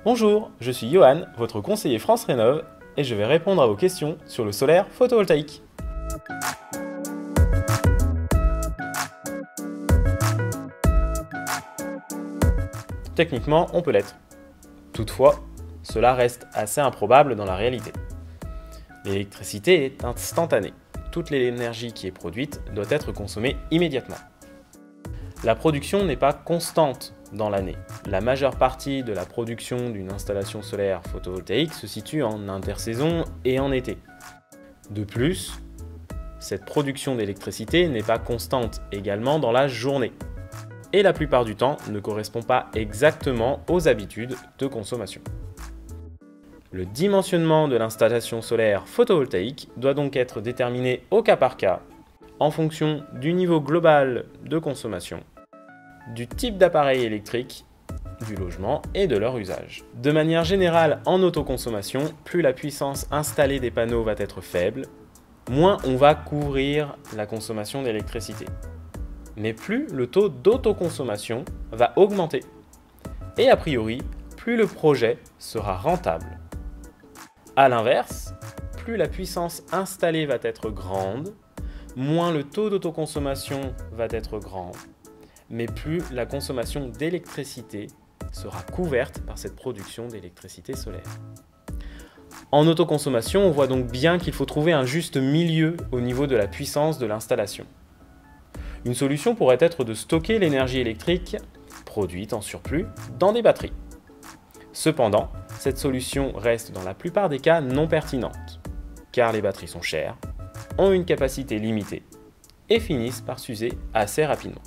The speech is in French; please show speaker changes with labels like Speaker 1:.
Speaker 1: Bonjour, je suis Johan, votre conseiller France Rénov, et je vais répondre à vos questions sur le solaire photovoltaïque. Techniquement, on peut l'être. Toutefois, cela reste assez improbable dans la réalité. L'électricité est instantanée. Toute l'énergie qui est produite doit être consommée immédiatement. La production n'est pas constante dans l'année. La majeure partie de la production d'une installation solaire photovoltaïque se situe en intersaison et en été. De plus, cette production d'électricité n'est pas constante également dans la journée. Et la plupart du temps ne correspond pas exactement aux habitudes de consommation. Le dimensionnement de l'installation solaire photovoltaïque doit donc être déterminé au cas par cas en fonction du niveau global de consommation, du type d'appareil électrique, du logement et de leur usage. De manière générale, en autoconsommation, plus la puissance installée des panneaux va être faible, moins on va couvrir la consommation d'électricité. Mais plus le taux d'autoconsommation va augmenter. Et a priori, plus le projet sera rentable. A l'inverse, plus la puissance installée va être grande, moins le taux d'autoconsommation va être grand, mais plus la consommation d'électricité sera couverte par cette production d'électricité solaire. En autoconsommation, on voit donc bien qu'il faut trouver un juste milieu au niveau de la puissance de l'installation. Une solution pourrait être de stocker l'énergie électrique produite en surplus dans des batteries. Cependant, cette solution reste dans la plupart des cas non pertinente, car les batteries sont chères, ont une capacité limitée et finissent par s'user assez rapidement.